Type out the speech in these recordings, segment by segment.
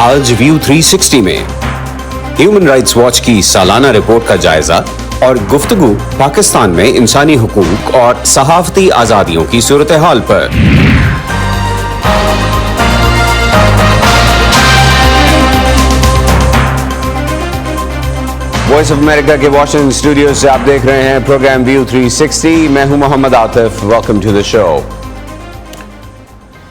आज व्यू 360 में human rights watch की सालाना रिपोर्ट का जायजा और गुफ्तगू पाकिस्तान में इंसानी हुकूक और सहाफती आजादियों की सूरत हाल पर। वॉइस ऑफ अमेरिका के वॉशिंगटन स्टूडियो से आप देख रहे हैं प्रोग्राम व्यू 360। मैं हूं Mohammad Atif. Welcome to the show.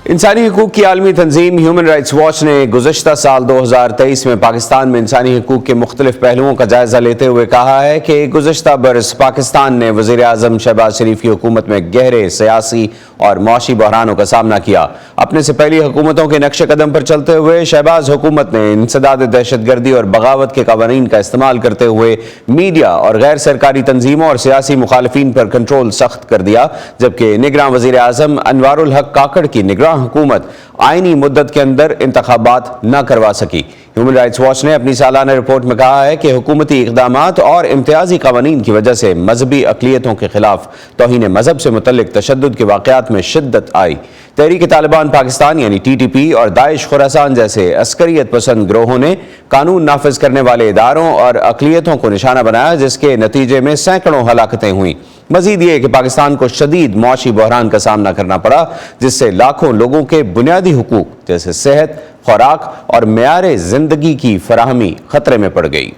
इंसानी हकूक की आलमी तंजीम ह्यूमन राइट्स वॉच ने गुज़श्ता साल 2023 में पाकिस्तान में इंसानी हकूक के मुख्तलिफ पहलुओं का जायजा लेते हुए कहा है कि गुज़श्ता बरस पाकिस्तान ने वज़ीर आज़म शहबाज शरीफ की हुकूमत में गहरे सियासी और मुआशी बहरानों का सामना किया। अपने से पहली हुकूमतों के नक्शे कदम पर चलते हुए शहबाज हुकूमत ने इंसदाद दहशतगर्दी और बगावत के कवानीन का इस्तेमाल करते हुए मीडिया और गैर सरकारी तंजीमों और सियासी मुखालिफिन पर कंट्रोल सख्त कर दिया, जबकि निगरान वज़ीर आज़म अनवारुल हक काकड़ की निगरान हुकूमत आईनी मुद्दत के अंदर इंतखाबात न करवा सकी। ह्यूमन राइट्स वॉच ने अपनी सालाना रिपोर्ट में कहा है कि हुकूमती इक़दामात और इम्तियाजी कवानीन की वजह से मजहबी अक़लियतों के खिलाफ तौहीन मजहब से मुतल्लिक तशद्दुद के वाक़यात में शिद्दत आई। तहरीक तालिबान पाकिस्तान यानी TTP और दाइश खुरासान जैसे अस्करियत पसंद ग्रोहों ने कानून नाफिज करने वाले इदारों और अक़लियतों को निशाना बनाया, जिसके नतीजे में सैकड़ों हलाकतें हुई। मजीद ये कि पाकिस्तान को शदीद मुआशी बहरान का सामना करना पड़ा, जिससे लाखों लोगों के बुनियादी हुकूक जैसे सेहत, खुराक और मेयारे जिंदगी की फराहमी खतरे में पड़ गई।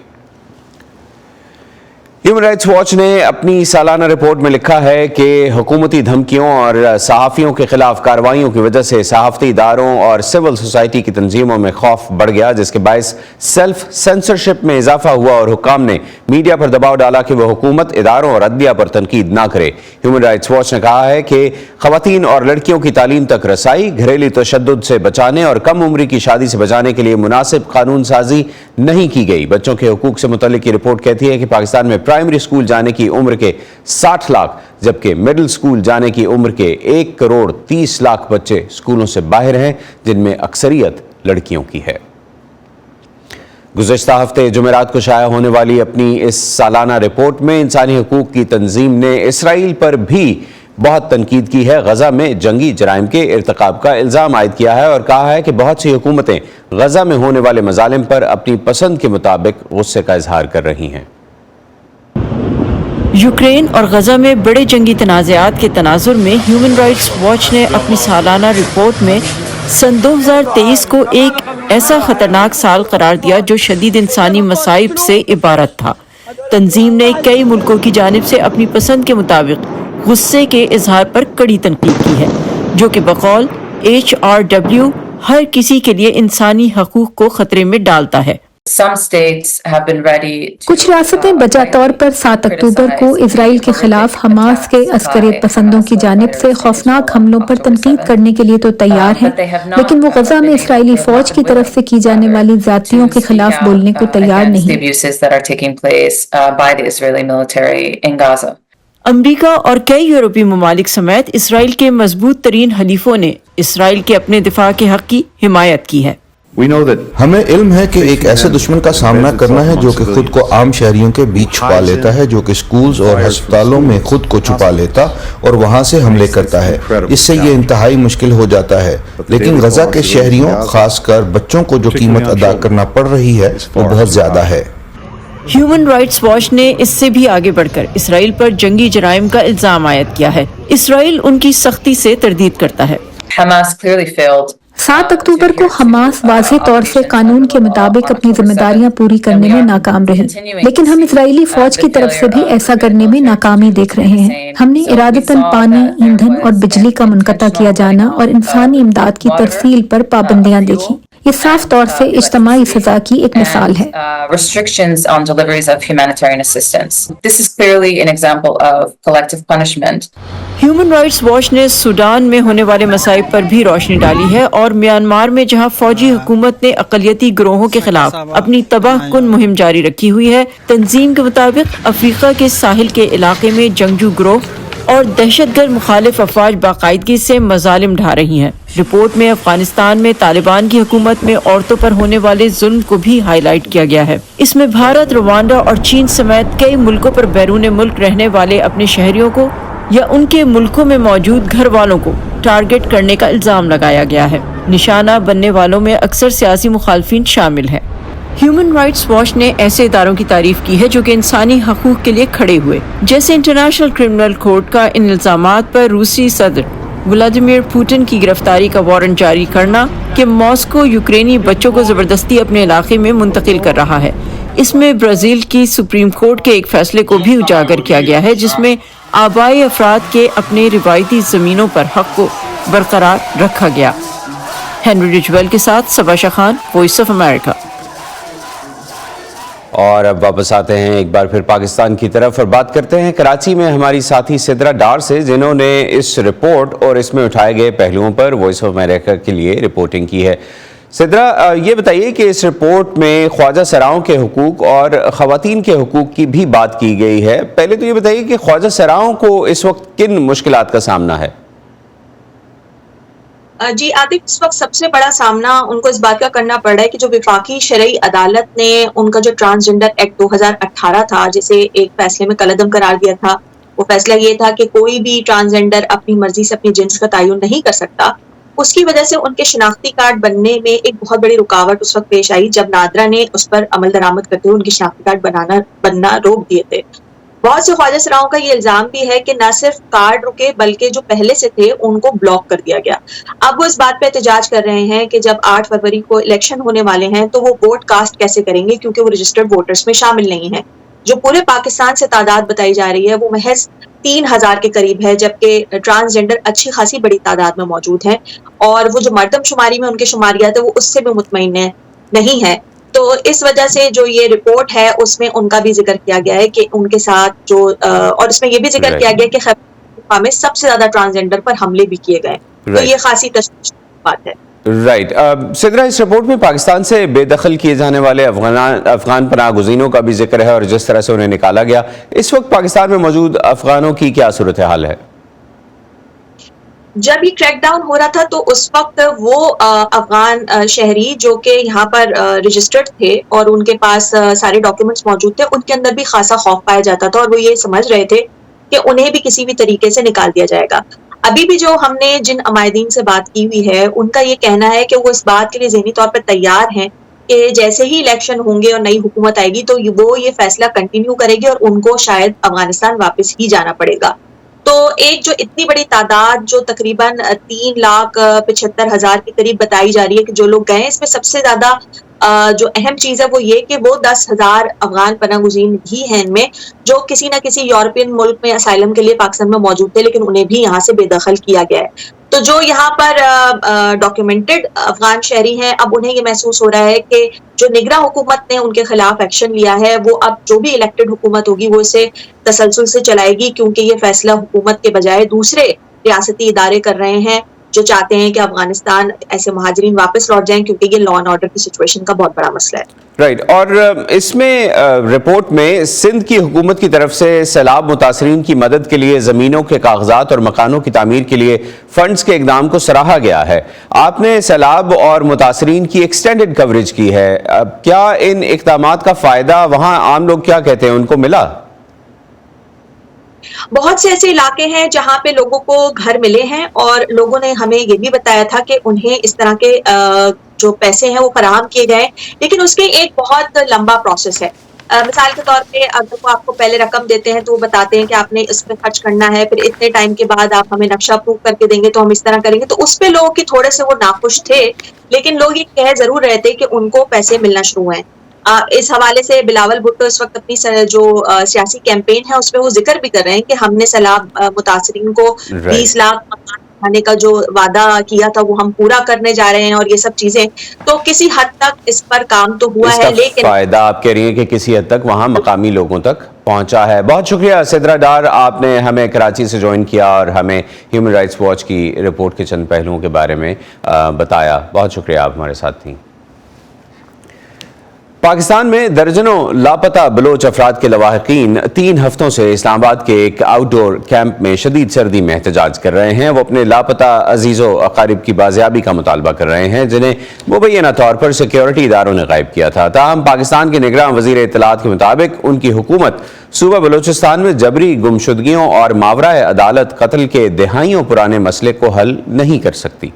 ह्यूमन राइट्स वॉच ने अपनी सालाना रिपोर्ट में लिखा है कि हुकूमती धमकियों और सहाफ़ियों के खिलाफ कार्रवाइयों की वजह से सहाफ़ती इदारों और सिविल सोसाइटी की तंजीमों में खौफ बढ़ गया, जिसके बायस सेल्फ सेंसरशिप में इजाफा हुआ और हुक्काम ने मीडिया पर दबाव डाला कि वह हुकूमत, इदारों और अदलिया पर तनकीद ना करे। ह्यूमन राइट्स वॉच ने कहा है कि ख़वातीन और लड़कियों की तालीम तक रसाई, घरेलू तशद्दुद से बचाने और कम उम्री की शादी से बचाने के लिए मुनासिब कानून साजी नहीं की गई। बच्चों के हुकूक से मुतल्लिक रिपोर्ट कहती है कि पाकिस्तान में प्राइमरी स्कूल जाने की उम्र के 60 लाख जबकि मिडिल स्कूल जाने की उम्र के 1 करोड़ 30 लाख बच्चे स्कूलों से बाहर हैं, जिनमें अक्सरियत लड़कियों की है। गुज़श्ता हफ्ते जुमेरात को शाया होने वाली अपनी इस सालाना रिपोर्ट में इंसानी हकूक की तंजीम ने इसराइल पर भी बहुत तनकीद की है। गजा में जंगी जराइम के इर्तिकाब का इल्ज़ाम आयद किया है और कहा है कि बहुत सी हुकूमतें गजा में होने वाले मजालिम पर अपनी पसंद के मुताबिक गुस्से का इजहार कर रही हैं। यूक्रेन और गजा में बड़े जंगी तनाज़ात के तनाजुर में ह्यूमन राइट्स वॉच ने अपनी सालाना रिपोर्ट में सन 2023 को एक ऐसा खतरनाक साल करार दिया जो शदीद इंसानी मसाइब से इबारत था। तंजीम ने कई मुल्कों की जानिब से अपनी पसंद के मुताबिक गुस्से के इजहार पर कड़ी तनकीद की है, जो कि बकौल HRW हर किसी के लिए इंसानी हकूक को खतरे में डालता है। कुछ रियासतें बजा तौर पर 7 अक्टूबर को इसराइल के खिलाफ हमास के अस्करियत पसंदों की जानिब से खौफनाक हमलों पर तनकीद करने के लिए तो तैयार हैं, लेकिन वो गजा में इसराइली फौज की तरफ से की जाने वाली ज्यादतियों के खिलाफ बोलने को तैयार नहीं। अमरीका और कई यूरोपीय ममालिक समेत इसराइल के मजबूत तरीन हलीफों ने इसराइल के अपने दिफा के हक की हिमायत की है। हमें इल्म है कि एक ऐसे दुश्मन का सामना करना है जो कि खुद को आम शहरियों के बीच छुपा लेता है, जो कि स्कूल्स और अस्पतालों में खुद को छुपा लेता और वहां से हमले करता है। इससे ये इंतहाई मुश्किल हो जाता है, लेकिन गजा के शहरियों, खासकर बच्चों को जो कीमत अदा करना पड़ रही है वो बहुत ज्यादा है। ह्यूमन राइट्स वॉच ने इससे भी आगे बढ़कर इसराइल पर जंगी जराइम का इल्जाम आयद किया है। इसराइल उनकी सख्ती से तरदीद करता है। 7 अक्टूबर को हमास वाज़ेह तौर से कानून के मुताबिक अपनी जिम्मेदारियां पूरी करने में नाकाम रही, लेकिन हम इजरायली फौज की तरफ से भी ऐसा करने में नाकामी देख रहे हैं। हमने इरादतन पानी, ईंधन और बिजली का मुनक़ता किया जाना और इंसानी इमदाद की तरसील पर पाबंदियां देखी। ये साफ तौर से इज्तमाई सजा की एक मिसाल है। ह्यूमन राइट्स वॉच ने सूडान में होने वाले मसाइब पर भी रोशनी डाली है और म्यांमार में जहां फौजी हुकूमत ने अक़लियती गिरोहों के खिलाफ अपनी तबाहकुन मुहिम जारी रखी हुई है। तंजीम के मुताबिक अफ्रीका के साहिल के इलाके में जंगजू गिरोह और दहशतगर्द मुखालिफ अफवाज बाकायदगी से मजालिम ढा रही हैं। रिपोर्ट में अफगानिस्तान में तालिबान की हुकूमत में औरतों पर होने वाले जुल्म को भी हाईलाइट किया गया है। इसमें भारत, रवांडा और चीन समेत कई मुल्कों पर बैरून मुल्क रहने वाले अपने शहरियों को या उनके मुल्कों में मौजूद घर वालों को टारगेट करने का इल्जाम लगाया गया है। निशाना बनने वालों में अक्सर सियासी मुखालफिन शामिल हैं। ह्यूमन राइट्स वॉच ने ऐसे इदारों की तारीफ की है जो कि इंसानी हकूक के लिए खड़े हुए, जैसे इंटरनेशनल क्रिमिनल कोर्ट का इन इल्जामात पर रूसी सदर व्लादिमीर पुतिन की गिरफ्तारी का वारंट जारी करना कि मॉस्को यूक्रेनी बच्चों को जबरदस्ती अपने इलाके में मुंतकिल कर रहा है। इसमें ब्राजील की सुप्रीम कोर्ट के एक फैसले को भी उजागर किया गया है जिसमें आबाई अफराद के अपने रिवायती ज़मीनों पर हक को बरकरार रखा गया। हेनरी रिजवेल के साथ सबा खान, वॉइस ऑफ अमेरिका। और अब वापस आते हैं एक बार फिर पाकिस्तान की तरफ और बात करते हैं कराची में हमारी साथी सिद्रा डार से, जिन्होंने इस रिपोर्ट और इसमें उठाए गए पहलुओं पर वॉइस ऑफ अमेरिका के लिए रिपोर्टिंग की है। सिद्रा, ये बताइए कि इस रिपोर्ट में ख्वाजा सराओं के हुकूक और ख़वातीन के हुकूक की भी बात की गई है। पहले तो ये बताइए कि ख्वाजा सराओं को इस वक्त किन मुश्किलात का सामना है? जी आतिफ, इस वक्त सबसे बड़ा सामना उनको इस बात का करना पड़ रहा है कि जो विफाकी शरई अदालत ने उनका जो ट्रांसजेंडर एक्ट 2018 था, जिसे एक फैसले में कलअदम करार दिया था, वो फैसला ये था कि कोई भी ट्रांसजेंडर अपनी मर्जी से अपनी जिन्स का तयन नहीं कर सकता। उसकी वजह से उनके शिनाख्ती कार्ड बनने में एक बहुत बड़ी रुकावट उस वक्त पेश आई जब नादरा ने उस पर अमल दरामद करते हुए उनके शिनाख्ती कार्ड बनना रोक दिए थे। बहुत से ख्वाजा सराओं का ये इल्जाम भी है कि न सिर्फ कार्ड रुके बल्कि जो पहले से थे उनको ब्लॉक कर दिया गया। अब वो इस बात पे एहतजाज कर रहे हैं कि जब 8 फरवरी को इलेक्शन होने वाले हैं तो वो वोट कास्ट कैसे करेंगे, क्योंकि वो रजिस्टर्ड वोटर्स में शामिल नहीं है। जो पूरे पाकिस्तान से तादाद बताई जा रही है वो महज 3000 के करीब है, जबकि ट्रांसजेंडर अच्छी खासी बड़ी तादाद में मौजूद है और वो जो मर्दमशुमारी में उनके शुमारियात है वो उससे भी मुतमईन नहीं है। तो इस वजह से जो ये रिपोर्ट है उसमें उनका भी जिक्र किया गया है कि उनके साथ जो और इसमें ये भी जिक्र किया गया कि खैबर में सबसे ज्यादा ट्रांसजेंडर पर हमले भी किए गए। तो ये खासी तशवीश की बात है। राइट। सिद्रा, इस रिपोर्ट में पाकिस्तान से बेदखल किए जाने वाले अफगान पनाह गुज़ीनों का भी जिक्र है और जिस तरह से उन्हें निकाला गया। इस वक्त पाकिस्तान में मौजूद अफगानों की क्या सूरत हाल है? जब ये क्रैकडाउन हो रहा था तो उस वक्त वो अफगान शहरी जो कि यहाँ पर रजिस्टर्ड थे और उनके पास सारे डॉक्यूमेंट्स मौजूद थे, उनके अंदर भी खासा खौफ पाया जाता था और वो ये समझ रहे थे कि उन्हें भी किसी भी तरीके से निकाल दिया जाएगा। अभी भी जो हमने जिन अमायदीन से बात की हुई है उनका ये कहना है कि वो इस बात के लिए ज़हनी तौर पर तैयार हैं कि जैसे ही इलेक्शन होंगे और नई हुकूमत आएगी तो वो ये फैसला कंटिन्यू करेगी और उनको शायद अफगानिस्तान वापस ही जाना पड़ेगा। तो एक जो इतनी बड़ी तादाद जो तकरीबन 3,75,000 के करीब बताई जा रही है कि जो लोग गए, इसमें सबसे ज्यादा जो अहम चीज है वो ये कि वो 10,000 अफगान पनाहगुज़ीन भी हैं इनमें जो किसी न किसी यूरोपियन मुल्क में असाइलम के लिए पाकिस्तान में मौजूद थे, लेकिन उन्हें भी यहाँ से बेदखल किया गया है। तो जो यहाँ पर डॉक्यूमेंटेड अफगान शहरी हैं, अब उन्हें ये महसूस हो रहा है कि जो निगरां हुकूमत ने उनके खिलाफ एक्शन लिया है वो अब जो भी इलेक्टेड हुकूमत होगी वो इसे तसलसल से चलाएगी, क्योंकि ये फैसला हुकूमत के बजाय दूसरे रियासती इदारे कर रहे हैं जो चाहते हैं कि अफगानिस्तान ऐसे महाजरीन वापस लौट जाएं, क्योंकि ये लॉ एंड ऑर्डर की सिचुएशन का बहुत बड़ा मसला है। राइट। और इसमें रिपोर्ट में सिंध की हुकूमत की तरफ से सैलाब मुतासरीन की मदद के लिए ज़मीनों के कागजात और मकानों की तामीर के लिए फंड्स के इक़दाम को सराहा गया है। आपने सैलाब और मुतासरीन की एक्सटेंडेड कवरेज की है, क्या इन इक़दामात का फ़ायदा वहाँ आम लोग क्या कहते हैं उनको मिला? बहुत से ऐसे इलाके हैं जहाँ पे लोगों को घर मिले हैं और लोगों ने हमें ये भी बताया था कि उन्हें इस तरह के जो पैसे हैं वो फराहम किए गए, लेकिन उसके एक बहुत लंबा प्रोसेस है। मिसाल के तौर पे अगर वो आपको पहले रकम देते हैं तो वो बताते हैं कि आपने इस पे खर्च करना है, फिर इतने टाइम के बाद आप हमें नक्शा प्रूव करके देंगे तो हम इस तरह करेंगे। तो उस पे लोग की थोड़े से वो नाखुश थे, लेकिन लोग ये कह जरूर रहे थे कि उनको पैसे मिलना शुरू हुए हैं। इस हवाले से बिलावल भुट्टो इस वक्त अपनी जो सियासी कैंपेन है उसमें वो जिक्र भी कर रहे हैं कि हमने सैलाब मुतासरीन को 20 लाख मकान बनाने का जो वादा किया था वो हम पूरा करने जा रहे हैं और ये सब चीजें। तो किसी हद तक इस पर काम तो हुआ है, लेकिन फायदा आप कह रही हैं कि किसी हद तक वहाँ मकामी लोगों तक पहुंचा है। बहुत शुक्रिया सिद्रा डार, आपने हमें कराची से ज्वाइन किया और हमें ह्यूमन राइट्स वॉच की रिपोर्ट के चंद पहलुओं के बारे में बताया। बहुत शुक्रिया, आप हमारे साथ थी। पाकिस्तान में दर्जनों लापता बलोच अफराद के लवाहिकीन 3 हफ्तों से इस्लामाबाद के एक आउटडोर कैंप में शदीद सर्दी में एहतजाज कर रहे हैं। वो अपने लापता अजीज़ों अकारिब की बाजियाबी का मुतालबा कर रहे हैं जिन्हें मुबैना तौर पर सिक्योरिटी इदारों ने गायब किया था। ताहम पाकिस्तान के निगरां वज़ीर इत्तलात के मुताबिक उनकी हुकूमत सूबा बलोचिस्तान में जबरी गुमशुदगियों और मावराए अदालत कत्ल के दहाइयों पुराने मसले को हल नहीं कर सकती।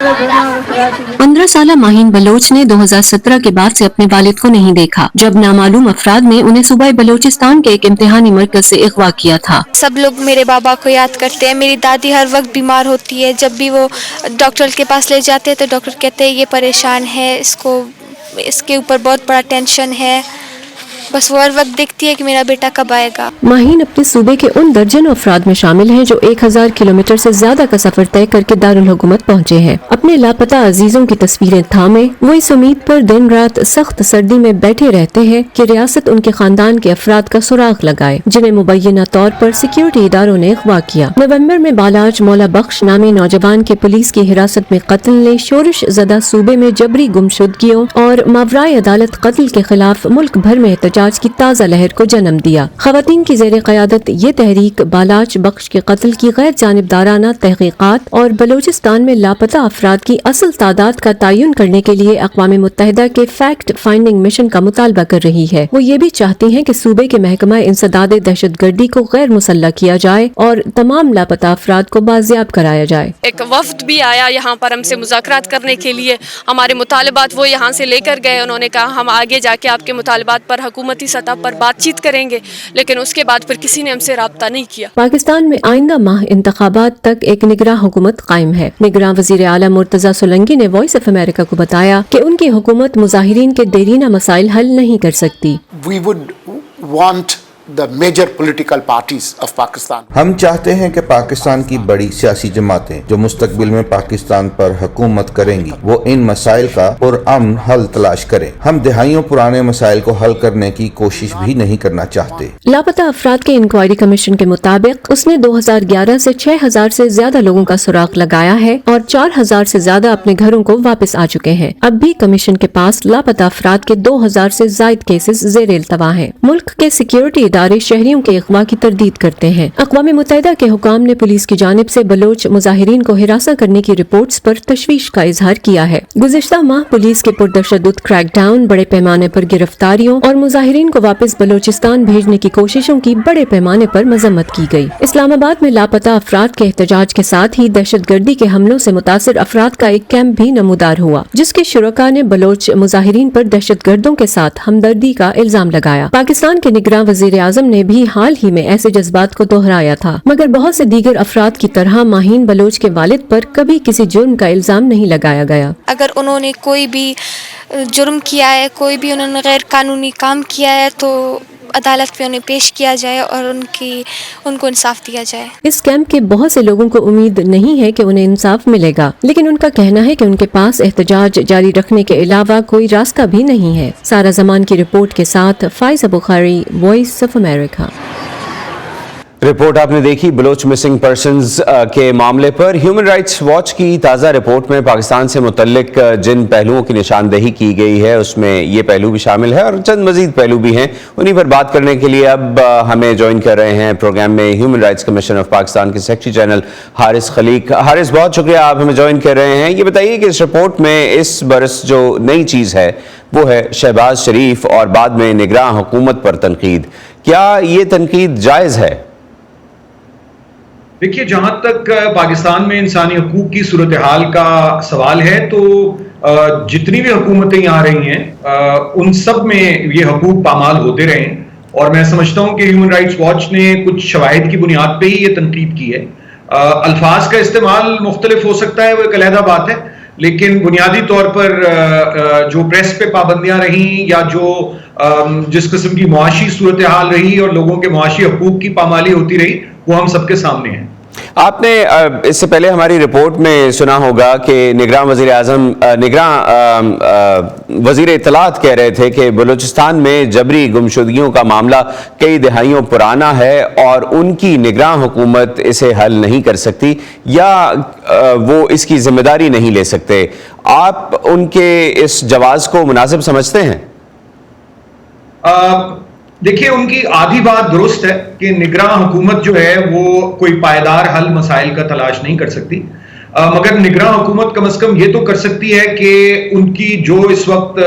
15 साला माहीन बलोच ने 2017 के बाद से अपने वालिद को नहीं देखा, जब नामालूम अफराद ने उन्हें सूबाई बलोचिस्तान के एक इम्तिहानी मरकज से अगवा किया था। सब लोग मेरे बाबा को याद करते हैं। मेरी दादी हर वक्त बीमार होती है, जब भी वो डॉक्टर के पास ले जाते हैं तो डॉक्टर कहते हैं ये परेशान है, इसके ऊपर बहुत बड़ा टेंशन है। बस वो हर वक्त देखती है कि मेरा बेटा कब आएगा। माहीन अपने सूबे के उन दर्जनों अफराद में शामिल हैं जो 1000 किलोमीटर से ज्यादा का सफर तय करके दारुल हुकूमत पहुँचे हैं। अपने लापता अजीजों की तस्वीरें थामे वो इस उम्मीद पर दिन रात सख्त सर्दी में बैठे रहते हैं कि रियासत उनके खानदान के अफराद का सुराग लगाए, जिन्हें मुबैना तौर पर सिक्योरिटी इदारों ने अगवा किया। नवंबर में बालाज मौला बख्श नामी नौजवान के पुलिस की हिरासत में कत्ल ने शोरश ज़दा सूबे में जबरी गुमशुदगियों और मावराए अदालत कत्ल के खिलाफ मुल्क भर में एहतजाज की ताज़ा लहर को जन्म दिया। खवातीन की ज़ेर क़यादत ये तहरीक बालाज बख्श के कत्ल की गैर जानिबदाराना तहकीकात और बलोचिस्तान में लापता अफराद की असल तादाद का तयन करने के लिए अक़वाम मुत्तहिदा के फैक्ट फाइंडिंग मिशन का मुतालबा कर रही है। वो ये भी चाहती हैं कि सूबे के महकमा इंसदाद दहशतगर्दी को गैर मुसल्लह किया जाए और तमाम लापता अफराद को बाजियाब कराया जाए। एक वफ्द भी आया यहाँ पर हमसे मुज़ाकरात करने के लिए, हमारे मुतालबात वो यहाँ से लेकर गए। उन्होंने कहा हम आगे जाके आपके मुतालबात पर हुकूमती सतह पर बातचीत करेंगे, लेकिन उसके बाद फिर किसी ने हमसे राब्ता नहीं किया। पाकिस्तान में आइंदा माह इंतखाबात तक एक निगरां हुकूमत कायम है। निगरां वज़ीर आला मुर्तज़ा सोलंकी ने वॉइस ऑफ अमेरिका को बताया कि उनकी हुकूमत मुजाहिरीन के देरीना मसाइल हल नहीं कर सकती। We would want the major political parties of Pakistan. हम चाहते हैं कि पाकिस्तान की बड़ी सियासी जमातें जो मुस्तकबिल में पाकिस्तान पर हुकूमत करेंगी वो इन मसाइल का पुरअमन हल तलाश करें। हम दहाइयों पुराने मसाइल को हल करने की कोशिश भी नहीं करना चाहते। लापता अफराद के इंक्वायरी कमीशन के मुताबिक उसने 2011 से 6000 से ज्यादा लोगों का सुराग लगाया है और 4000 से ज्यादा अपने घरों को वापस आ चुके हैं। अब भी कमीशन के पास लापता अफराद के 2000 से ज्यादा केसेस ज़ेर इल्तवा हैं। मुल्क के सिक्योरिटी इदारे शहरियों के अगवा की तरदीद करते हैं। अक़वाम मुत्तहिदा के हुकाम ने पुलिस की जानिब से बलोच मुजाहिरीन को हिरासा करने की रिपोर्ट्स पर तशवीश का इजहार किया है। गुज़िश्ता माह पुलिस के पुरतशद्दुद क्रैकडाउन, बड़े पैमाने पर गिरफ्तारियों और मुजाहिरीन को वापस बलोचिस्तान भेजने की कोशिशों की बड़े पैमाने पर मजम्मत की गई। इस्लामाबाद में लापता अफराद के एहतजाज के साथ ही दहशतगर्दी के हमलों से मुतासिर अफराद का एक कैंप भी नमूदार हुआ, जिसके शुरका ने बलोच मुजाहिरीन पर दहशतगर्दों के साथ हमदर्दी का इल्जाम लगाया। पाकिस्तान के निगरां वज़ीर आज़म ने भी हाल ही में ऐसे जज्बात को दोहराया था, मगर बहुत से दीगर अफराद की तरह माहीन बलोच के वालिद पर कभी किसी जुर्म का इल्जाम नहीं लगाया गया। अगर उन्होंने कोई भी जुर्म किया है, कोई भी उन्होंने गैर कानूनी काम किया है तो अदालत में उन्हें पेश किया जाए और उनको इंसाफ दिया जाए। इस कैंप के बहुत से लोगों को उम्मीद नहीं है कि उन्हें इंसाफ मिलेगा, लेकिन उनका कहना है कि उनके पास एहतजाज जारी रखने के अलावा कोई रास्ता भी नहीं है। सारा जमान की रिपोर्ट के साथ Faiza Bukhari, voice of America. Report आपने देखी बलोच मिसिंग पर्सन्स के मामले पर। ह्यूमन राइट्स वॉच की ताज़ा रिपोर्ट में पाकिस्तान से मुतल्लिक जिन पहलुओं की निशानदेही की गई है उसमें ये पहलू भी शामिल है और चंद मजीद पहलू भी हैं। उन्हीं पर बात करने के लिए अब हमें ज्वाइन कर रहे हैं प्रोग्राम में human rights commission of Pakistan के सेक्रेटरी जनरल हारिस खलीक। हारिस, बहुत शुक्रिया आप हमें ज्वाइन कर रहे हैं। ये बताइए कि इस रिपोर्ट में इस बरस जो नई चीज़ है वो है शहबाज शरीफ और बाद में निगरां हुकूमत पर तनकीद। क्या ये तनकीद जायज़ है? देखिए, जहाँ तक पाकिस्तान में इंसानी हकूक की सूरत हाल का सवाल है तो जितनी भी हुकूमतें यहाँ रही हैं उन सब में ये हकूक पामाल होते रहे हैं और मैं समझता हूँ कि ह्यूमन राइट्स वॉच ने कुछ शवाहिद की बुनियाद पे ही ये तनकीद की है। अल्फाज का इस्तेमाल मुख्तलिफ हो सकता है, वो एक अलहदा बात है, लेकिन बुनियादी तौर पर जो प्रेस पे पाबंदियां रही या जो जिस किस्म की मुआशी सूरत हाल रही और लोगों के मुआशी हकूक की पामाली होती रही वो हम सबके सामने है। आपने इससे पहले हमारी रिपोर्ट में सुना होगा कि निगरां वजीर इत्तलात कह रहे थे कि बलूचिस्तान में जबरी गुमशुदगियों का मामला कई दहाइयों पुराना है और उनकी निगरां हुकूमत इसे हल नहीं कर सकती या वो इसकी जिम्मेदारी नहीं ले सकते। आप उनके इस जवाब को मुनासिब समझते हैं? देखिए, उनकी आधी बात दुरुस्त है कि निगरां हुकूमत जो है वो कोई पायदार हल मसाइल का तलाश नहीं कर सकती, मगर निगरां हुकूमत कम से कम ये तो कर सकती है कि उनकी जो इस वक्त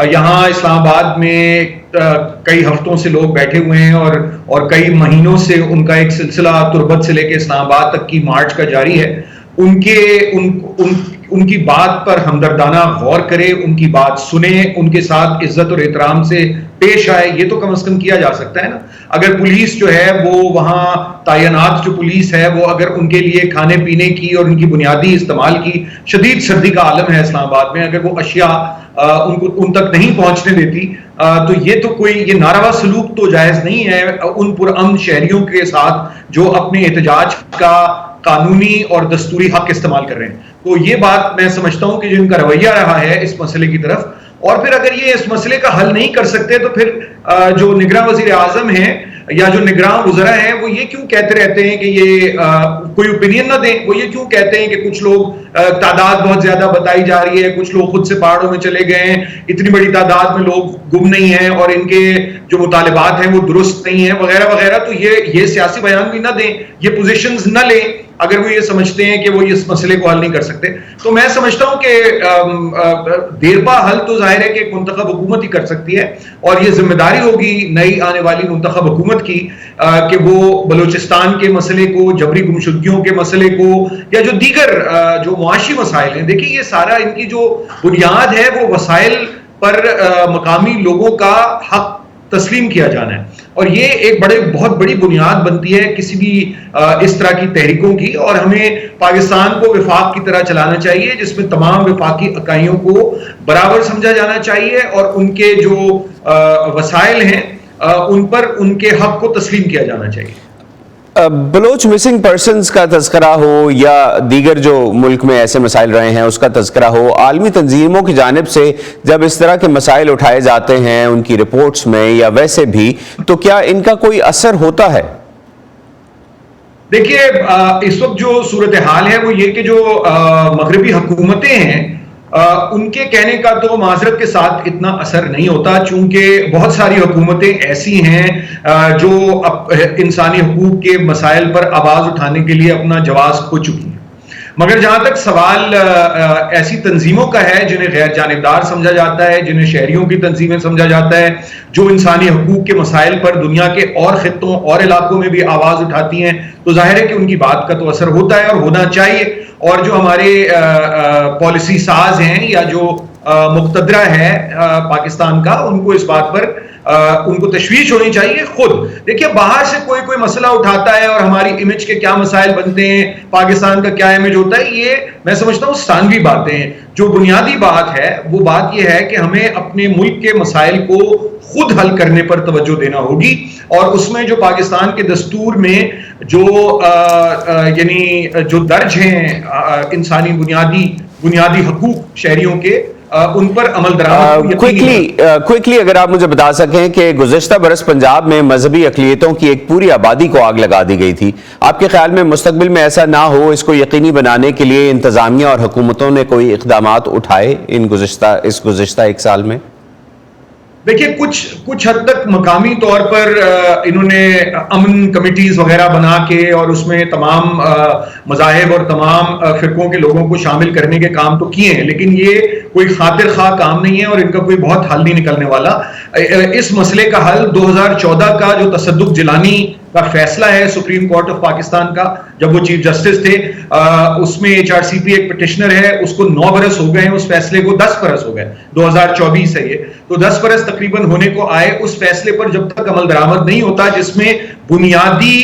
यहाँ इस्लामाबाद में कई हफ्तों से लोग बैठे हुए हैं और कई महीनों से उनका एक सिलसिला तुर्बत से लेकर इस्लामाबाद तक की मार्च का जारी है, ان کی بات پر ہمدردانہ غور کرے, ان کی بات سنے, ان کے ساتھ عزت اور احترام سے پیش آئے. یہ تو کم از کم کیا جا سکتا ہے نا. اگر پولیس جو ہے وہ وہاں تعینات جو پولیس ہے وہ اگر ان کے لیے کھانے پینے کی اور ان کی بنیادی استعمال کی, شدید سردی کا عالم ہے اسلام آباد میں, اگر وہ اشیاء ان تک نہیں پہنچنے دیتی تو یہ تو کوئی یہ ناروا سلوک تو جائز نہیں ہے ان پرامن شہریوں کے ساتھ جو اپنے احتجاج کا قانونی اور دستوری حق استعمال کر رہے ہیں. تو یہ بات میں سمجھتا ہوں کہ جو ان کا رویہ رہا ہے اس مسئلے کی طرف, اور پھر اگر یہ اس مسئلے کا حل نہیں کر سکتے تو پھر جو نگراں وزیر اعظم ہیں یا جو نگراں وزراء ہیں وہ یہ کیوں کہتے رہتے ہیں کہ یہ کوئی اوپینین نہ دیں. وہ یہ کیوں کہتے ہیں کہ کچھ لوگ تعداد بہت زیادہ بتائی جا رہی ہے, کچھ لوگ خود سے پہاڑوں میں چلے گئے ہیں, اتنی بڑی تعداد میں لوگ گم نہیں ہیں اور ان کے جو مطالبات ہیں وہ درست نہیں ہیں وغیرہ وغیرہ. تو یہ سیاسی بیان بھی نہ دیں, یہ پوزیشنز نہ لیں اگر وہ یہ سمجھتے ہیں کہ وہ اس مسئلے کو حل نہیں کر سکتے. تو میں سمجھتا ہوں کہ دیرپا حل تو ظاہر ہے کہ ایک منتخب حکومت ہی کر سکتی ہے, اور یہ ذمہ داری ہوگی نئی آنے والی منتخب حکومت کی کہ وہ بلوچستان کے مسئلے کو, جبری گمشدگیوں کے مسئلے کو, یا جو دیگر جو معاشی مسائل ہیں, دیکھیں یہ سارا ان کی جو بنیاد ہے وہ وسائل پر مقامی لوگوں کا حق تسلیم کیا جانا ہے, اور یہ ایک بہت بڑی بنیاد بنتی ہے کسی بھی اس طرح کی تحریکوں کی. اور ہمیں پاکستان کو وفاق کی طرح چلانا چاہیے جس میں تمام وفاقی اکائیوں کو برابر سمجھا جانا چاہیے اور ان کے جو وسائل ہیں ان پر ان کے حق کو تسلیم کیا جانا چاہیے. بلوچ مسنگ پرسنز کا تذکرہ ہو یا دیگر جو ملک میں ایسے مسائل رہے ہیں اس کا تذکرہ ہو, عالمی تنظیموں کی جانب سے جب اس طرح کے مسائل اٹھائے جاتے ہیں ان کی رپورٹس میں یا ویسے بھی, تو کیا ان کا کوئی اثر ہوتا ہے؟ دیکھیے اس وقت جو صورتحال ہے وہ یہ کہ جو مغربی حکومتیں ہیں ان کے کہنے کا تو معذرت کے ساتھ اتنا اثر نہیں ہوتا, چونکہ بہت ساری حکومتیں ایسی ہیں جو انسانی حقوق کے مسائل پر آواز اٹھانے کے لیے اپنا جواز کھو چکی ہیں. مگر جہاں تک سوال ایسی تنظیموں کا ہے جنہیں غیر جانبدار سمجھا جاتا ہے, جنہیں شہریوں کی تنظیمیں سمجھا جاتا ہے, جو انسانی حقوق کے مسائل پر دنیا کے اور خطوں اور علاقوں میں بھی آواز اٹھاتی ہیں, تو ظاہر ہے کہ ان کی بات کا تو اثر ہوتا ہے اور ہونا چاہیے. اور جو ہمارے پالیسی ساز ہیں یا جو مقتدرہ ہے پاکستان کا, ان کو اس بات پر ان کو تشویش ہونی چاہیے. خود دیکھیے باہر سے کوئی مسئلہ اٹھاتا ہے اور ہماری امیج کے کیا مسائل بنتے ہیں, پاکستان کا کیا امیج ہوتا ہے, یہ میں سمجھتا ہوں ثانوی باتیں ہیں. جو بنیادی بات ہے وہ بات یہ ہے کہ ہمیں اپنے ملک کے مسائل کو خود حل کرنے پر توجہ دینا ہوگی, اور اس میں جو پاکستان کے دستور میں جو یعنی جو درج ہیں انسانی بنیادی حقوق شہریوں کے, ان پر عمل درآمد. کوئکلی اگر آپ مجھے بتا سکیں کہ گزشتہ برس پنجاب میں مذہبی اقلیتوں کی ایک پوری آبادی کو آگ لگا دی گئی تھی, آپ کے خیال میں مستقبل میں ایسا نہ ہو, اس کو یقینی بنانے کے لیے انتظامیہ اور حکومتوں نے کوئی اقدامات اٹھائے اس گزشتہ ایک سال میں؟ دیکھیے کچھ حد تک مقامی طور پر انہوں نے امن کمیٹیز وغیرہ بنا کے اور اس میں تمام مذاہب اور تمام فرقوں کے لوگوں کو شامل کرنے کے کام تو کیے ہیں, لیکن یہ کوئی خاطر خواہ کام نہیں ہے اور ان کا کوئی بہت حل نہیں نکلنے والا. اس مسئلے کا حل 2014 کا جو تصدق جیلانی کا فیصلہ ہے سپریم کورٹ آف پاکستان کا, جب وہ چیف جسٹس تھے, اس میں HRCP ایک پٹیشنر ہے, اس کو 9 برس ہو گئے ہیں, اس فیصلے کو 10 برس ہو گئے, 2024 ہے یہ, تو 10 برس تقریباً ہونے کو آئے. اس فیصلے پر جب تک عمل درآمد نہیں ہوتا جس میں بنیادی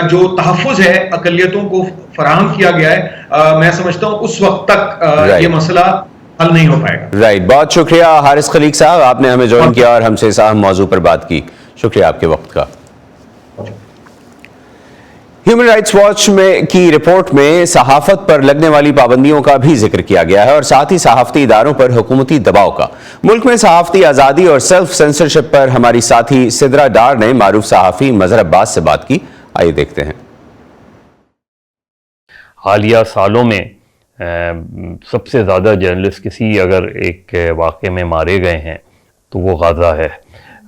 جو تحفظ ہے اقلیتوں کو فراہم کیا گیا ہے, میں سمجھتا ہوں اس وقت تک یہ مسئلہ حل نہیں ہو پائے گا. رائٹ, بہت شکریہ حارث خلیق صاحب, آپ نے ہمیں جوائن کیا اور ہم سے اس اہم موضوع پر بات کی. شکریہ آپ کے وقت کا. ہیومن رائٹس واچ کی رپورٹ میں صحافت پر لگنے والی پابندیوں کا بھی ذکر کیا گیا ہے اور ساتھ ہی صحافتی اداروں پر حکومتی دباؤ کا. ملک میں صحافتی آزادی اور سیلف سینسرشپ پر ہماری ساتھی سدرا ڈار نے معروف صحافی مظہر عباس سے بات کی. آئیے دیکھتے ہیں. حالیہ سالوں میں سب سے زیادہ جرنلسٹ کسی اگر ایک واقعے میں مارے گئے ہیں تو وہ غازہ ہے,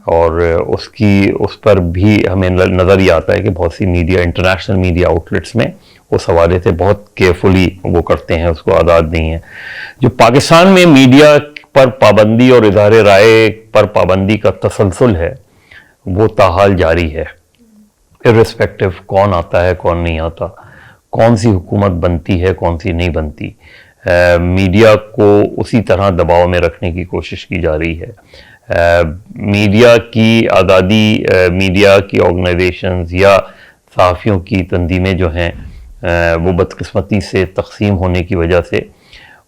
اور اس پر بھی ہمیں نظر یہ آتا ہے کہ بہت سی میڈیا, انٹرنیشنل میڈیا آؤٹلیٹس میں اس حوالے سے بہت کیئرفلی وہ کرتے ہیں, اس کو آزاد نہیں ہے. جو پاکستان میں میڈیا پر پابندی اور اظہار رائے پر پابندی کا تسلسل ہے وہ تاحال جاری ہے, ارسپیکٹو کون آتا ہے کون نہیں آتا, کون سی حکومت بنتی ہے کون سی نہیں بنتی. میڈیا کو اسی طرح دباؤ میں رکھنے کی کوشش کی جا رہی ہے. میڈیا کی آزادی، میڈیا کی آرگنائزیشنز یا صحافیوں کی تنظیمیں جو ہیں وہ بدقسمتی سے تقسیم ہونے کی وجہ سے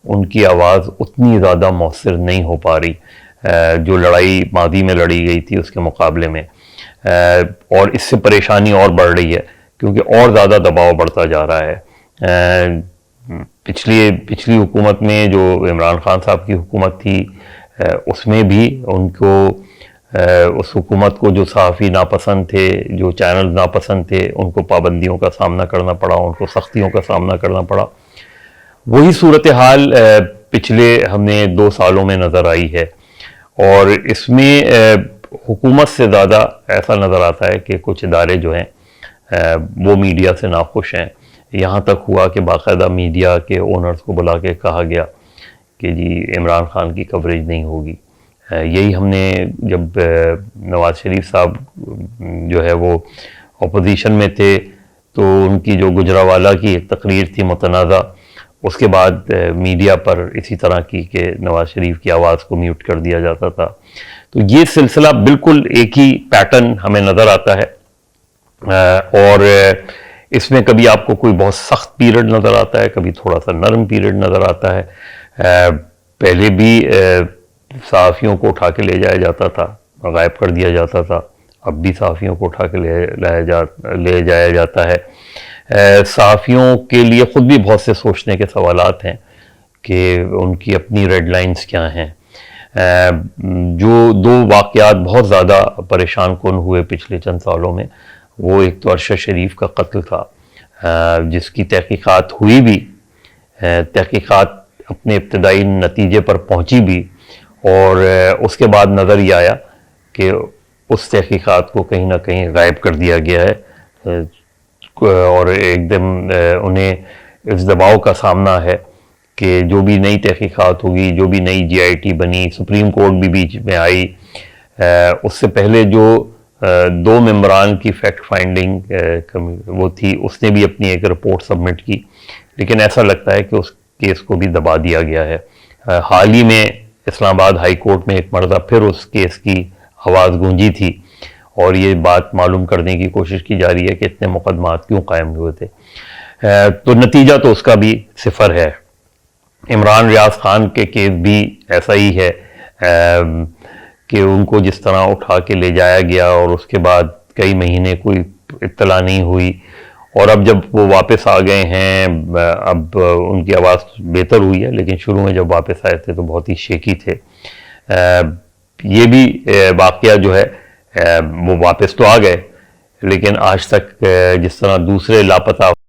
ان کی آواز اتنی زیادہ مؤثر نہیں ہو پا رہی جو لڑائی ماضی میں لڑی گئی تھی اس کے مقابلے میں، اور اس سے پریشانی اور بڑھ رہی ہے کیونکہ اور زیادہ دباؤ بڑھتا جا رہا ہے. پچھلی حکومت میں جو عمران خان صاحب کی حکومت تھی اس میں بھی ان کو اس حکومت کو جو صحافی ناپسند تھے، جو چینل ناپسند تھے، ان کو پابندیوں کا سامنا کرنا پڑا، ان کو سختیوں کا سامنا کرنا پڑا. وہی صورتحال پچھلے ہمیں 2 سالوں میں نظر آئی ہے، اور اس میں حکومت سے زیادہ ایسا نظر آتا ہے کہ کچھ ادارے جو ہیں وہ میڈیا سے ناخوش ہیں. یہاں تک ہوا کہ باقاعدہ میڈیا کے اونرز کو بلا کے کہا گیا کہ جی عمران خان کی کوریج نہیں ہوگی. یہی ہم نے جب نواز شریف صاحب جو ہے وہ اپوزیشن میں تھے تو ان کی جو گجرانوالہ کی ایک تقریر تھی متنازع، اس کے بعد میڈیا پر اسی طرح کی کہ نواز شریف کی آواز کو میوٹ کر دیا جاتا تھا. تو یہ سلسلہ بالکل ایک ہی پیٹرن ہمیں نظر آتا ہے، اور اس میں کبھی آپ کو کوئی بہت سخت پیریڈ نظر آتا ہے، کبھی تھوڑا سا نرم پیریڈ نظر آتا ہے. پہلے بھی صحافیوں کو اٹھا کے لے جایا جاتا تھا، غائب کر دیا جاتا تھا، اب بھی صحافیوں کو اٹھا کے لے جایا جاتا ہے. صحافیوں کے لیے خود بھی بہت سے سوچنے کے سوالات ہیں کہ ان کی اپنی ریڈ لائنز کیا ہیں. جو 2 واقعات بہت زیادہ پریشان کن ہوئے پچھلے چند سالوں میں، وہ ایک تو ارشد شریف کا قتل تھا، جس کی تحقیقات ہوئی بھی، تحقیقات اپنے ابتدائی نتیجے پر پہنچی بھی، اور اس کے بعد نظر یہ آیا کہ اس تحقیقات کو کہیں نہ کہیں غائب کر دیا گیا ہے، اور ایک دم انہیں اس دباؤ کا سامنا ہے کہ جو بھی نئی تحقیقات ہوگی، جو بھی نئی GIT بنی، سپریم کورٹ بھی بیچ میں آئی، اس سے پہلے جو 2 ممبران کی فیکٹ فائنڈنگ وہ تھی، اس نے بھی اپنی ایک رپورٹ سبمٹ کی، لیکن ایسا لگتا ہے کہ اس کیس کو بھی دبا دیا گیا ہے. حال ہی میں اسلام آباد ہائی کورٹ میں ایک مرتبہ پھر اس کیس کی آواز گونجی تھی، اور یہ بات معلوم کرنے کی کوشش کی جا رہی ہے کہ اتنے مقدمات کیوں قائم ہوئے تھے. تو نتیجہ تو اس کا بھی 0 ہے. عمران ریاض خان کے کیس بھی ایسا ہی ہے کہ ان کو جس طرح اٹھا کے لے جایا گیا اور اس کے بعد کئی مہینے کوئی اطلاع نہیں ہوئی، اور اب جب وہ واپس آ گئے ہیں اب ان کی آواز بہتر ہوئی ہے، لیکن شروع میں جب واپس آئے تھے تو بہت ہی شیکی تھے. یہ بھی واقعہ جو ہے وہ واپس تو آ گئے، لیکن آج تک جس طرح دوسرے لاپتہ